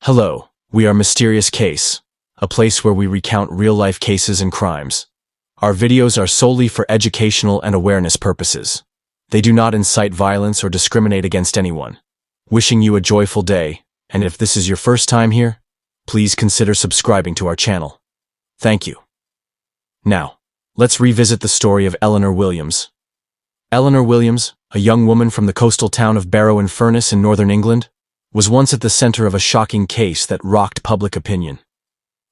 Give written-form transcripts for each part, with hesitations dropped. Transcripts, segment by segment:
Hello, we are Mysterious Case, a place where we recount real-life cases and crimes. Our videos are solely for educational and awareness purposes. They do not incite violence or discriminate against anyone. Wishing you a joyful day, and if this is your first time here, please consider subscribing to our channel. Thank you. Now, let's revisit the story of Eleanor Williams. Eleanor Williams, a young woman from the coastal town of Barrow-in-Furness in northern England, was once at the center of a shocking case that rocked public opinion.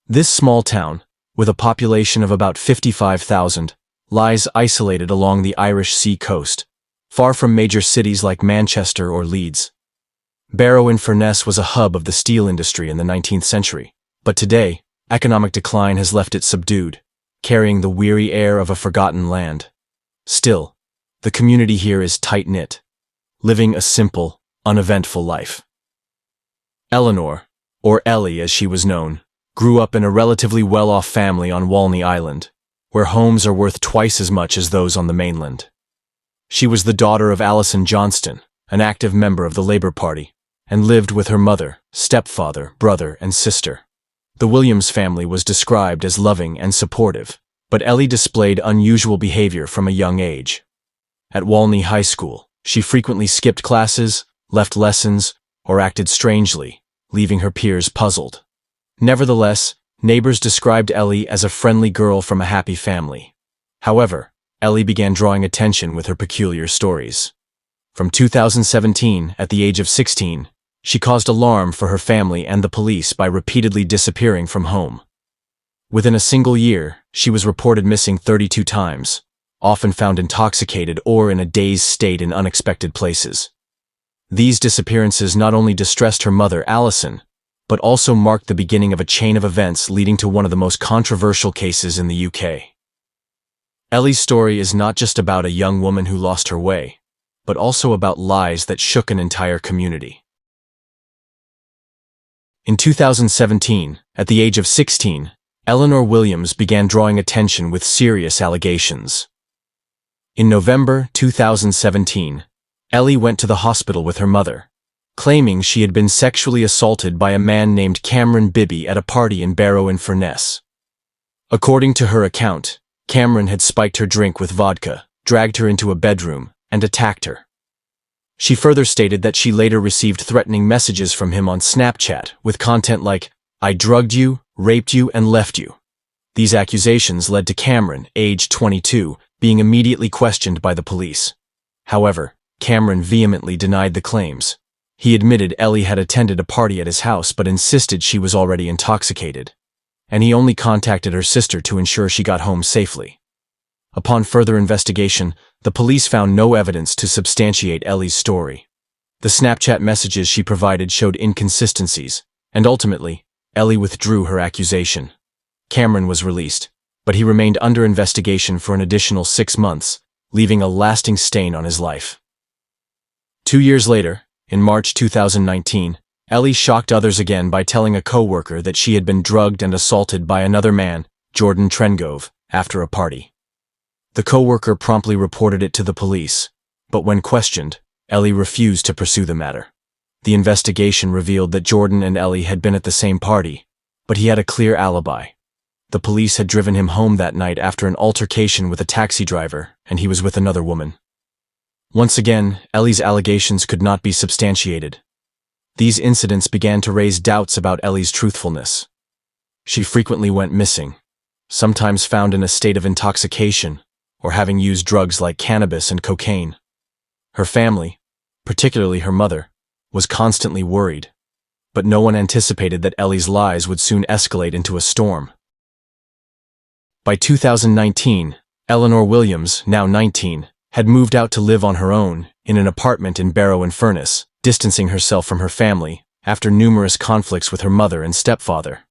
This small town, with a population of about 55,000, lies isolated along the Irish Sea coast, far from major cities like Manchester or Leeds. Barrow-in-Furness was a hub of the steel industry in the 19th century, but today, economic decline has left it subdued, carrying the weary air of a forgotten land. Still, the community here is tight-knit, living a simple, uneventful life. Eleanor, or Ellie as she was known, grew up in a relatively well-off family on Walney Island, where homes are worth twice as much as those on the mainland. She was the daughter of Alison Johnston, an active member of the Labour Party, and lived with her mother, stepfather, brother, and sister. The Williams family was described as loving and supportive, but Ellie displayed unusual behavior from a young age. At Walney High School, she frequently skipped classes, left lessons, or acted strangely, leaving her peers puzzled. Nevertheless, neighbors described Ellie as a friendly girl from a happy family. However, Ellie began drawing attention with her peculiar stories. From 2017, at the age of 16, she caused alarm for her family and the police by repeatedly disappearing from home. Within a single year, she was reported missing 32 times, often found intoxicated or in a dazed state in unexpected places. These disappearances not only distressed her mother, Alison, but also marked the beginning of a chain of events leading to one of the most controversial cases in the UK. Ellie's story is not just about a young woman who lost her way, but also about lies that shook an entire community. In 2017, at the age of 16, Eleanor Williams began drawing attention with serious allegations. In November 2017, Ellie went to the hospital with her mother, claiming she had been sexually assaulted by a man named Cameron Bibby at a party in Barrow-in-Furness. According to her account, Cameron had spiked her drink with vodka, dragged her into a bedroom, and attacked her. She further stated that she later received threatening messages from him on Snapchat with content like, "I drugged you, raped you, and left you." These accusations led to Cameron, aged 22, being immediately questioned by the police. However, Cameron vehemently denied the claims. He admitted Ellie had attended a party at his house but insisted she was already intoxicated, and he only contacted her sister to ensure she got home safely. Upon further investigation, the police found no evidence to substantiate Ellie's story. The Snapchat messages she provided showed inconsistencies, and ultimately, Ellie withdrew her accusation. Cameron was released, but he remained under investigation for an additional 6 months, leaving a lasting stain on his life. 2 years later, in March 2019, Ellie shocked others again by telling a co-worker that she had been drugged and assaulted by another man, Jordan Trengove, after a party. The co-worker promptly reported it to the police, but when questioned, Ellie refused to pursue the matter. The investigation revealed that Jordan and Ellie had been at the same party, but he had a clear alibi. The police had driven him home that night after an altercation with a taxi driver, and he was with another woman. Once again, Ellie's allegations could not be substantiated. These incidents began to raise doubts about Ellie's truthfulness. She frequently went missing, sometimes found in a state of intoxication or having used drugs like cannabis and cocaine. Her family, particularly her mother, was constantly worried, but no one anticipated that Ellie's lies would soon escalate into a storm. By 2019, Eleanor Williams, now 19, had moved out to live on her own in an apartment in Barrow-in-Furness, distancing herself from her family after numerous conflicts with her mother and stepfather.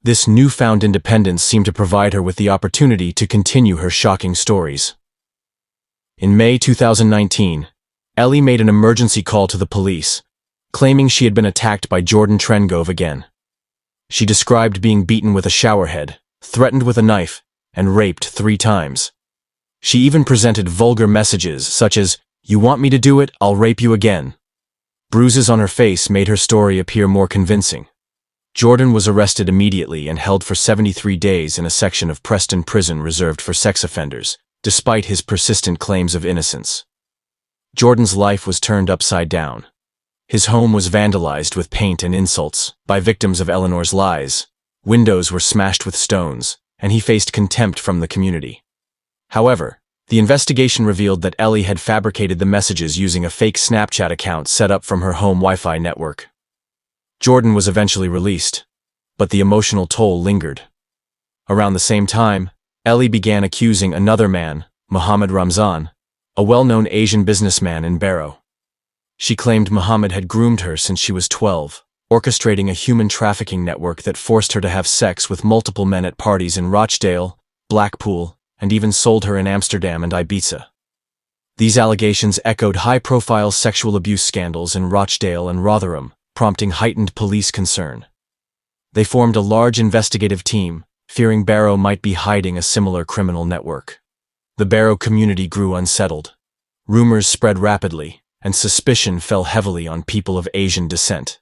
This newfound independence seemed to provide her with the opportunity to continue her shocking stories. In May 2019, Ellie made an emergency call to the police, claiming she had been attacked by Jordan Trengove again. She described being beaten with a showerhead, threatened with a knife, and raped 3 times. She even presented vulgar messages such as, "You want me to do it, I'll rape you again." Bruises on her face made her story appear more convincing. Jordan was arrested immediately and held for 73 days in a section of Preston Prison reserved for sex offenders, despite his persistent claims of innocence. Jordan's life was turned upside down. His home was vandalized with paint and insults by victims of Eleanor's lies. Windows were smashed with stones, and he faced contempt from the community. However, the investigation revealed that Ellie had fabricated the messages using a fake Snapchat account set up from her home Wi-Fi network. Jordan was eventually released, but the emotional toll lingered. Around the same time, Ellie began accusing another man, Mohammed Ramzan, a well-known Asian businessman in Barrow. She claimed Mohammed had groomed her since she was 12, orchestrating a human trafficking network that forced her to have sex with multiple men at parties in Rochdale, Blackpool, and even sold her in Amsterdam and Ibiza. These allegations echoed high-profile sexual abuse scandals in Rochdale and Rotherham, prompting heightened police concern. They formed a large investigative team, fearing Barrow might be hiding a similar criminal network. The Barrow community grew unsettled. Rumors spread rapidly, and suspicion fell heavily on people of Asian descent.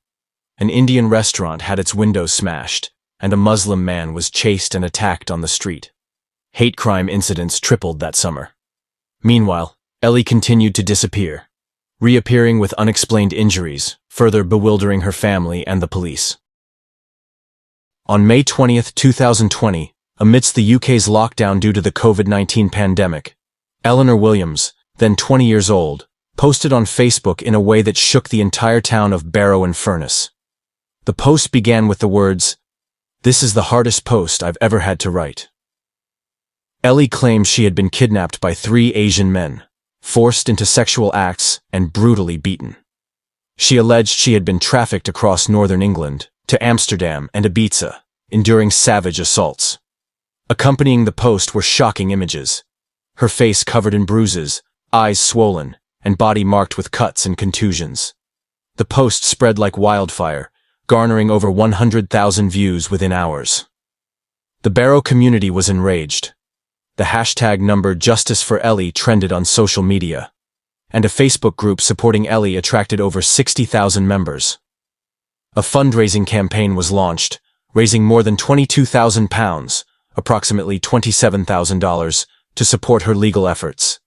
An Indian restaurant had its windows smashed, and a Muslim man was chased and attacked on the street. Hate crime incidents tripled that summer. Meanwhile, Ellie continued to disappear, reappearing with unexplained injuries, further bewildering her family and the police. On May 20, 2020, amidst the UK's lockdown due to the COVID-19 pandemic, Eleanor Williams, then 20 years old, posted on Facebook in a way that shook the entire town of Barrow-in-Furness. The post began with the words, "This is the hardest post I've ever had to write." Ellie claims she had been kidnapped by 3 Asian men, forced into sexual acts, and brutally beaten. She alleged she had been trafficked across northern England, to Amsterdam and Ibiza, enduring savage assaults. Accompanying the post were shocking images. Her face covered in bruises, eyes swollen, and body marked with cuts and contusions. The post spread like wildfire, garnering over 100,000 views within hours. The Barrow community was enraged. The hashtag number Justice for Ellie trended on social media, and a Facebook group supporting Ellie attracted over 60,000 members. A fundraising campaign was launched, raising more than £22,000, approximately $27,000, to support her legal efforts.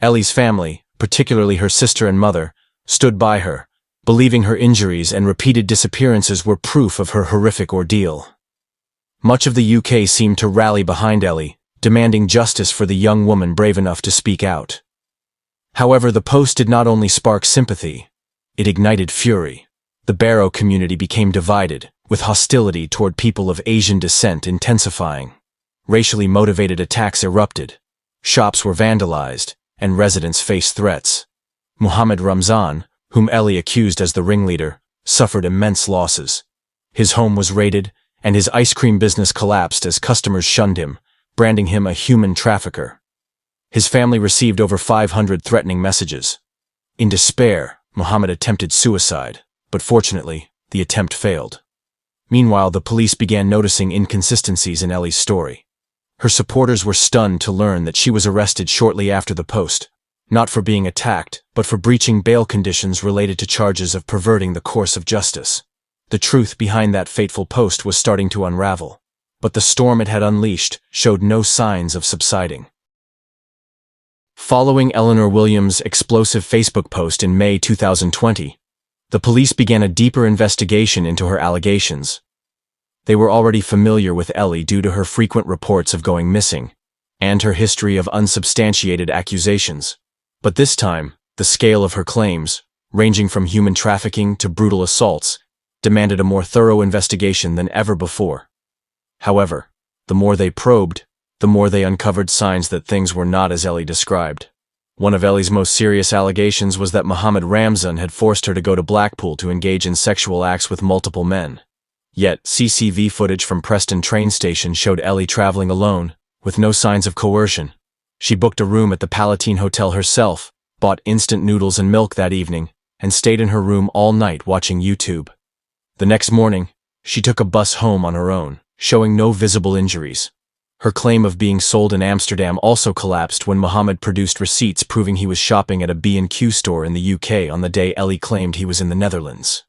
Ellie's family, particularly her sister and mother, stood by her, believing her injuries and repeated disappearances were proof of her horrific ordeal. Much of the UK seemed to rally behind Ellie, demanding justice for the young woman brave enough to speak out. However, the post did not only spark sympathy, it ignited fury. The Barrow community became divided, with hostility toward people of Asian descent intensifying. Racially motivated attacks erupted. Shops were vandalized, and residents faced threats. Mohammed Ramzan, whom Ellie accused as the ringleader, suffered immense losses. His home was raided, and his ice cream business collapsed as customers shunned him, branding him a human trafficker. His family received over 500 threatening messages. In despair, Mohammed attempted suicide, but fortunately, the attempt failed. Meanwhile, the police began noticing inconsistencies in Ellie's story. Her supporters were stunned to learn that she was arrested shortly after the post, not for being attacked, but for breaching bail conditions related to charges of perverting the course of justice. The truth behind that fateful post was starting to unravel, but the storm it had unleashed showed no signs of subsiding. Following Eleanor Williams' explosive Facebook post in May 2020, the police began a deeper investigation into her allegations. They were already familiar with Ellie due to her frequent reports of going missing, and her history of unsubstantiated accusations. But this time, the scale of her claims, ranging from human trafficking to brutal assaults, demanded a more thorough investigation than ever before. However, the more they probed, the more they uncovered signs that things were not as Ellie described. One of Ellie's most serious allegations was that Mohammed Ramzan had forced her to go to Blackpool to engage in sexual acts with multiple men. Yet, CCTV footage from Preston train station showed Ellie traveling alone, with no signs of coercion. She booked a room at the Palatine Hotel herself, bought instant noodles and milk that evening, and stayed in her room all night watching YouTube. The next morning, she took a bus home on her own, showing no visible injuries. Her claim of being sold in Amsterdam also collapsed when Mohammed produced receipts proving he was shopping at a B&Q store in the UK on the day Ellie claimed he was in the Netherlands.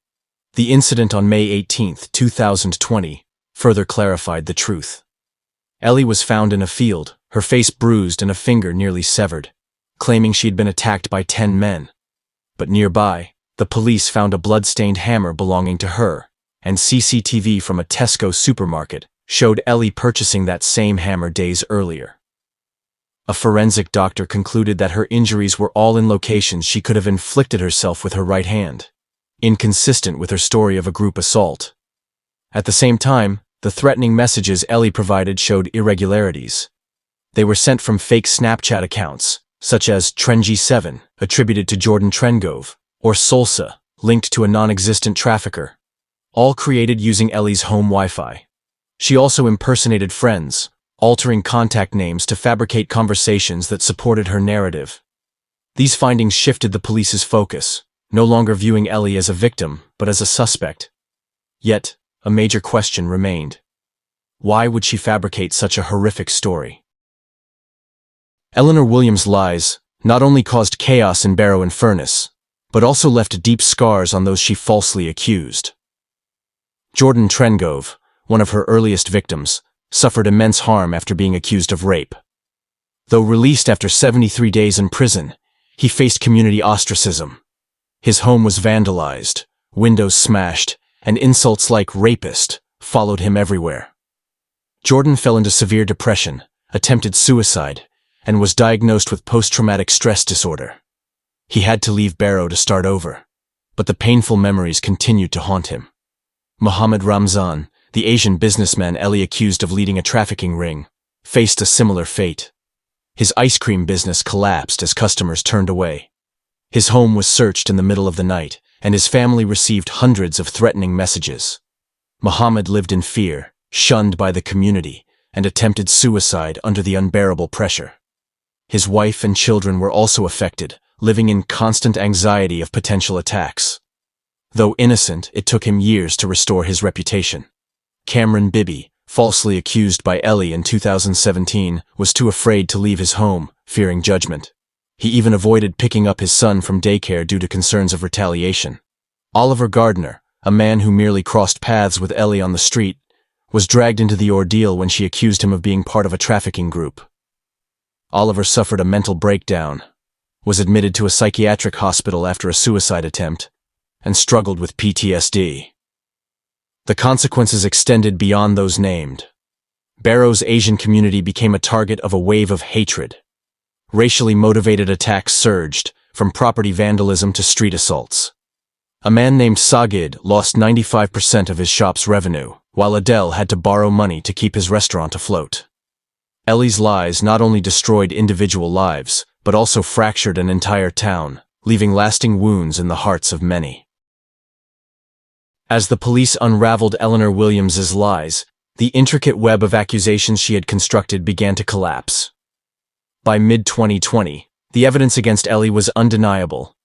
The incident on May 18, 2020, further clarified the truth. Ellie was found in a field, her face bruised and a finger nearly severed, claiming she'd been attacked by 10 men. But nearby, the police found a blood-stained hammer belonging to her, and CCTV from a Tesco supermarket showed Ellie purchasing that same hammer days earlier. A forensic doctor concluded that her injuries were all in locations she could have inflicted herself with her right hand, inconsistent with her story of a group assault. At the same time, the threatening messages Ellie provided showed irregularities. They were sent from fake Snapchat accounts, such as Trengy7, attributed to Jordan Trengove, or Solsa, linked to a non-existent trafficker, all created using Ellie's home Wi-Fi. She also impersonated friends, altering contact names to fabricate conversations that supported her narrative. These findings shifted the police's focus, no longer viewing Ellie as a victim, but as a suspect. Yet, a major question remained. Why would she fabricate such a horrific story? Eleanor Williams' lies not only caused chaos in Barrow-in-Furness, but also left deep scars on those she falsely accused. Jordan Trengove, one of her earliest victims, suffered immense harm after being accused of rape. Though released after 73 days in prison, he faced community ostracism. His home was vandalized, windows smashed, and insults like rapist followed him everywhere. Jordan fell into severe depression, attempted suicide, and was diagnosed with post-traumatic stress disorder. He had to leave Barrow to start over, but the painful memories continued to haunt him. Mohammed Ramzan, the Asian businessman Ellie accused of leading a trafficking ring, faced a similar fate. His ice cream business collapsed as customers turned away. His home was searched in the middle of the night, and his family received hundreds of threatening messages. Mohammed lived in fear, shunned by the community, and attempted suicide under the unbearable pressure. His wife and children were also affected, living in constant anxiety of potential attacks. Though innocent, it took him years to restore his reputation. Cameron Bibby, falsely accused by Ellie in 2017, was too afraid to leave his home, fearing judgment. He even avoided picking up his son from daycare due to concerns of retaliation. Oliver Gardner, a man who merely crossed paths with Ellie on the street, was dragged into the ordeal when she accused him of being part of a trafficking group. Oliver suffered a mental breakdown, was admitted to a psychiatric hospital after a suicide attempt, and struggled with PTSD. The consequences extended beyond those named. Barrow's Asian community became a target of a wave of hatred. Racially motivated attacks surged, from property vandalism to street assaults. A man named Sagid lost 95% of his shop's revenue, while Adele had to borrow money to keep his restaurant afloat. Ellie's lies not only destroyed individual lives, but also fractured an entire town, leaving lasting wounds in the hearts of many. As the police unraveled Eleanor Williams's lies, the intricate web of accusations she had constructed began to collapse. By mid-2020, the evidence against Ellie was undeniable.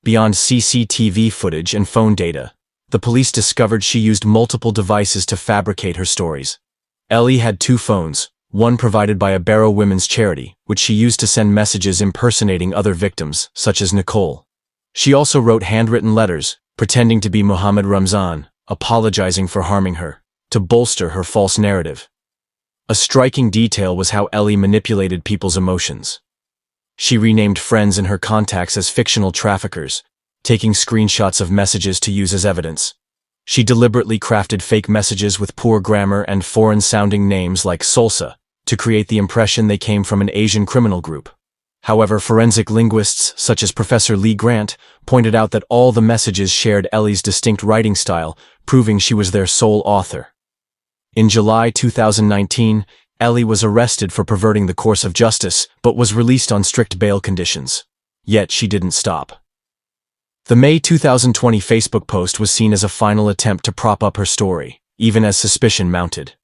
Beyond CCTV footage and phone data, the police discovered she used multiple devices to fabricate her stories. Ellie had 2 phones, one provided by a Barrow women's charity, which she used to send messages impersonating other victims, such as Nicole. She also wrote handwritten letters, pretending to be Mohammed Ramzan, apologizing for harming her, to bolster her false narrative. A striking detail was how Ellie manipulated people's emotions. She renamed friends in her contacts as fictional traffickers, taking screenshots of messages to use as evidence. She deliberately crafted fake messages with poor grammar and foreign-sounding names like Solsa, to create the impression they came from an Asian criminal group. However, forensic linguists such as Professor Lee Grant pointed out that all the messages shared Ellie's distinct writing style, proving she was their sole author. In July 2019, Ellie was arrested for perverting the course of justice, but was released on strict bail conditions. Yet she didn't stop. The May 2020 Facebook post was seen as a final attempt to prop up her story, even as suspicion mounted.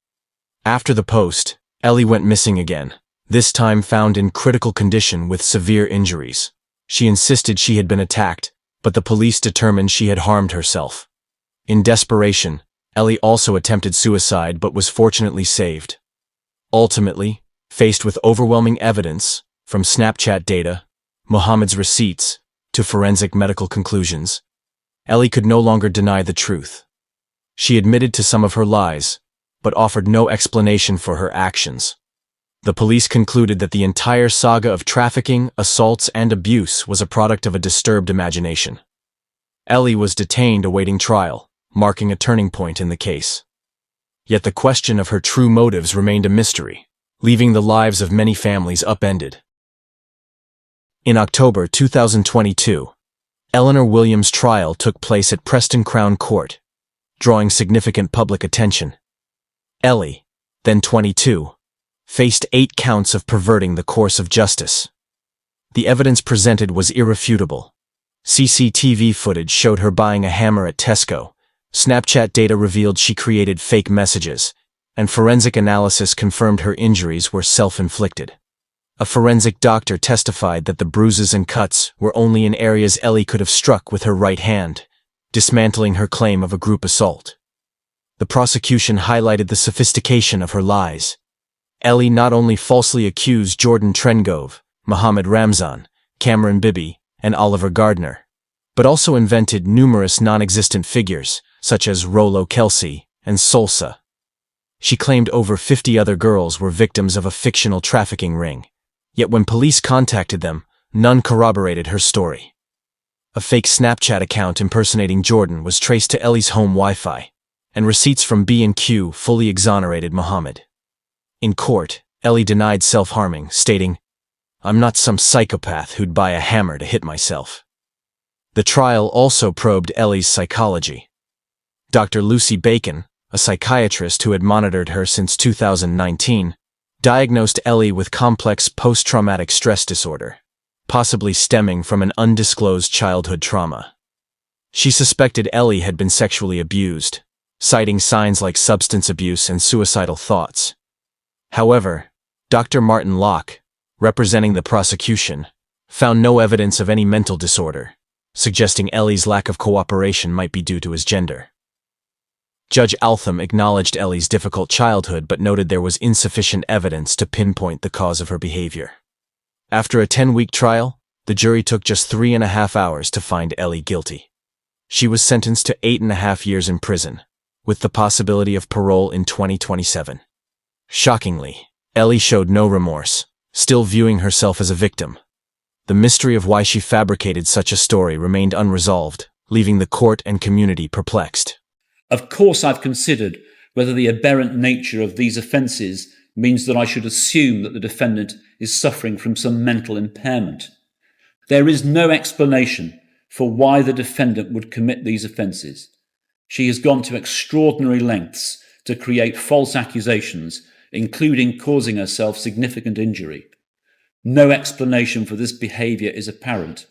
After the post, Ellie went missing again, this time found in critical condition with severe injuries. She insisted she had been attacked, but the police determined she had harmed herself. In desperation, Ellie also attempted suicide but was fortunately saved. Ultimately, faced with overwhelming evidence, from Snapchat data, Mohammed's receipts, to forensic medical conclusions, Ellie could no longer deny the truth. She admitted to some of her lies, but offered no explanation for her actions. The police concluded that the entire saga of trafficking, assaults, and abuse was a product of a disturbed imagination. Ellie was detained awaiting trial, marking a turning point in the case. Yet the question of her true motives remained a mystery, leaving the lives of many families upended. In October 2022, Eleanor Williams' trial took place at Preston Crown Court, drawing significant public attention. Ellie, then 22, faced 8 counts of perverting the course of justice. The evidence presented was irrefutable. CCTV footage showed her buying a hammer at Tesco, Snapchat data revealed she created fake messages, and forensic analysis confirmed her injuries were self-inflicted. A forensic doctor testified that the bruises and cuts were only in areas Ellie could have struck with her right hand, dismantling her claim of a group assault. The prosecution highlighted the sophistication of her lies. Ellie not only falsely accused Jordan Trengove, Mohammed Ramzan, Cameron Bibi, and Oliver Gardner, but also invented numerous non-existent figures, such as Rolo Kelsey and Solsa. She claimed over 50 other girls were victims of a fictional trafficking ring, yet when police contacted them, none corroborated her story. A fake Snapchat account impersonating Jordan was traced to Ellie's home Wi-Fi, and receipts from B&Q fully exonerated Mohammed. In court, Ellie denied self-harming, stating, "I'm not some psychopath who'd buy a hammer to hit myself." The trial also probed Ellie's psychology. Dr. Lucy Bacon, a psychiatrist who had monitored her since 2019, diagnosed Ellie with complex post-traumatic stress disorder, possibly stemming from an undisclosed childhood trauma. She suspected Ellie had been sexually abused, citing signs like substance abuse and suicidal thoughts. However, Dr. Martin Locke, representing the prosecution, found no evidence of any mental disorder, suggesting Ellie's lack of cooperation might be due to his gender. Judge Altham acknowledged Ellie's difficult childhood but noted there was insufficient evidence to pinpoint the cause of her behavior. After a 10-week trial, the jury took just 3.5 hours to find Ellie guilty. She was sentenced to 8.5 years in prison, with the possibility of parole in 2027. Shockingly, Ellie showed no remorse, still viewing herself as a victim. The mystery of why she fabricated such a story remained unresolved, leaving the court and community perplexed. Of course, I've considered whether the aberrant nature of these offences means that I should assume that the defendant is suffering from some mental impairment. There is no explanation for why the defendant would commit these offences. She has gone to extraordinary lengths to create false accusations, including causing herself significant injury. No explanation for this behaviour is apparent.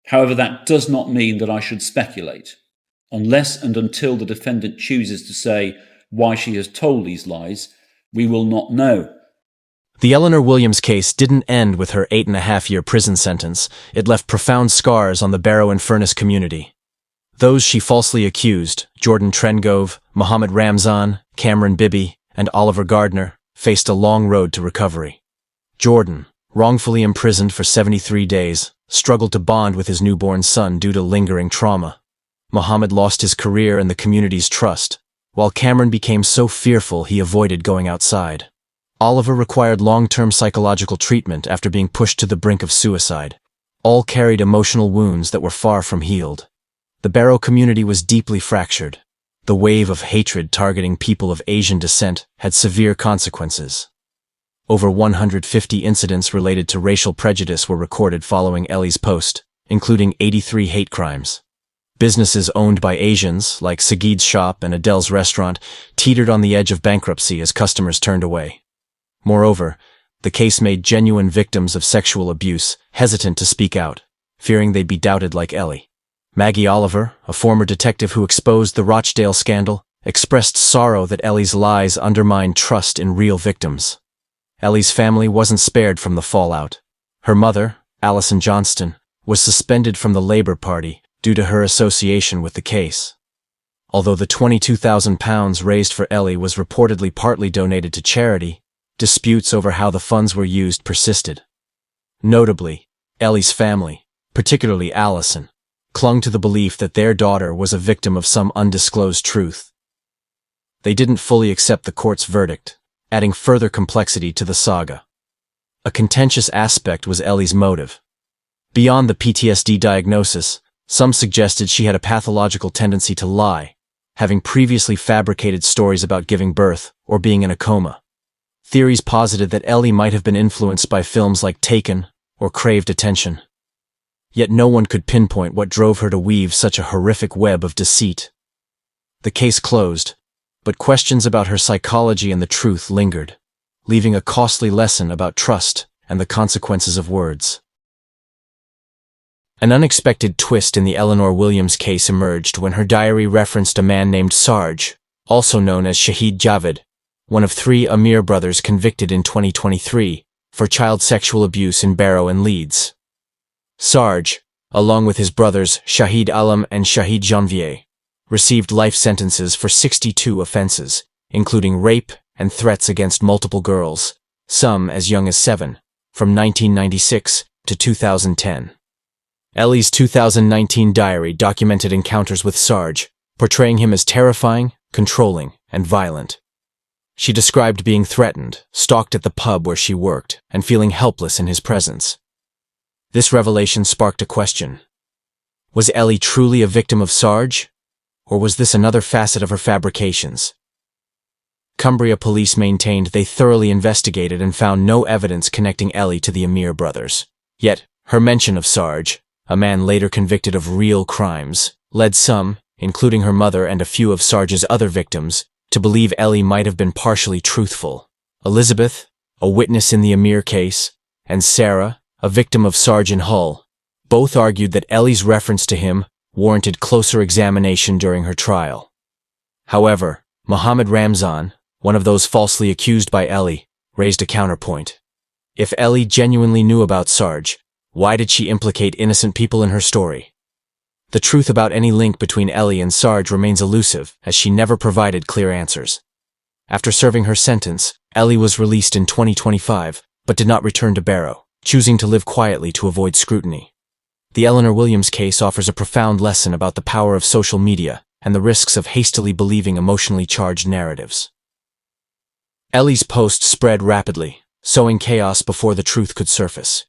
However, that does not mean that I should speculate. Unless and until the defendant chooses to say why she has told these lies, we will not know. The Eleanor Williams case didn't end with her 8.5-year prison sentence. It left profound scars on the Barrow-in-Furness community. Those she falsely accused, Jordan Trengove, Mohammed Ramzan, Cameron Bibi, and Oliver Gardner, faced a long road to recovery. Jordan, wrongfully imprisoned for 73 days, struggled to bond with his newborn son due to lingering trauma. Mohammed lost his career and the community's trust, while Cameron became so fearful he avoided going outside. Oliver required long-term psychological treatment after being pushed to the brink of suicide. All carried emotional wounds that were far from healed. The Barrow community was deeply fractured. The wave of hatred targeting people of Asian descent had severe consequences. Over 150 incidents related to racial prejudice were recorded following Ellie's post, including 83 hate crimes. Businesses owned by Asians, like Sagid's shop and Adele's restaurant, teetered on the edge of bankruptcy as customers turned away. Moreover, the case made genuine victims of sexual abuse hesitant to speak out, fearing they'd be doubted like Ellie. Maggie Oliver, a former detective who exposed the Rochdale scandal, expressed sorrow that Ellie's lies undermined trust in real victims. Ellie's family wasn't spared from the fallout. Her mother, Alison Johnston, was suspended from the Labour Party due to her association with the case. Although the £22,000 raised for Ellie was reportedly partly donated to charity, disputes over how the funds were used persisted. Notably, Ellie's family, particularly Alison, clung to the belief that their daughter was a victim of some undisclosed truth. They didn't fully accept the court's verdict, adding further complexity to the saga. A contentious aspect was Ellie's motive. Beyond the PTSD diagnosis, some suggested she had a pathological tendency to lie, having previously fabricated stories about giving birth or being in a coma. Theories posited that Ellie might have been influenced by films like Taken or craved attention. Yet no one could pinpoint what drove her to weave such a horrific web of deceit. The case closed, but questions about her psychology and the truth lingered, leaving a costly lesson about trust and the consequences of words. An unexpected twist in the Eleanor Williams case emerged when her diary referenced a man named Sarge, also known as Shahid Javed, one of 3 Amir brothers convicted in 2023 for child sexual abuse in Barrow in Leeds. Sarge, along with his brothers Shahid Alam and Shahid Janvier, received life sentences for 62 offenses, including rape and threats against multiple girls, some as young as 7, from 1996 to 2010. Ellie's 2019 diary documented encounters with Sarge, portraying him as terrifying, controlling, and violent. She described being threatened, stalked at the pub where she worked, and feeling helpless in his presence. This revelation sparked a question. Was Ellie truly a victim of Sarge? Or was this another facet of her fabrications? Cumbria police maintained they thoroughly investigated and found no evidence connecting Ellie to the Amir brothers. Yet, her mention of Sarge, a man later convicted of real crimes, led some, including her mother and a few of Sarge's other victims, to believe Ellie might have been partially truthful. Elizabeth, a witness in the Amir case, and Sarah, a victim of Sarge in Hull, both argued that Ellie's reference to him warranted closer examination during her trial. However, Mohammed Ramzan, one of those falsely accused by Ellie, raised a counterpoint. If Ellie genuinely knew about Sarge, why did she implicate innocent people in her story? The truth about any link between Ellie and Sarge remains elusive, as she never provided clear answers. After serving her sentence, Ellie was released in 2025, but did not return to Barrow, choosing to live quietly to avoid scrutiny. The Eleanor Williams case offers a profound lesson about the power of social media and the risks of hastily believing emotionally charged narratives. Ellie's post spread rapidly, sowing chaos before the truth could surface.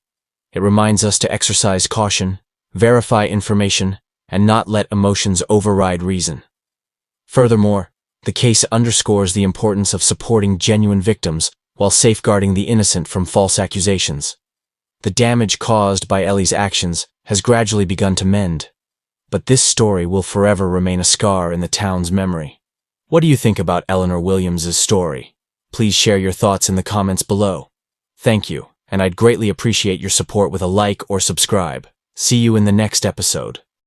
It reminds us to exercise caution, verify information, and not let emotions override reason. Furthermore, the case underscores the importance of supporting genuine victims while safeguarding the innocent from false accusations. The damage caused by Ellie's actions has gradually begun to mend, but this story will forever remain a scar in the town's memory. What do you think about Eleanor Williams' story? Please share your thoughts in the comments below. Thank you, and I'd greatly appreciate your support with a like or subscribe. See you in the next episode.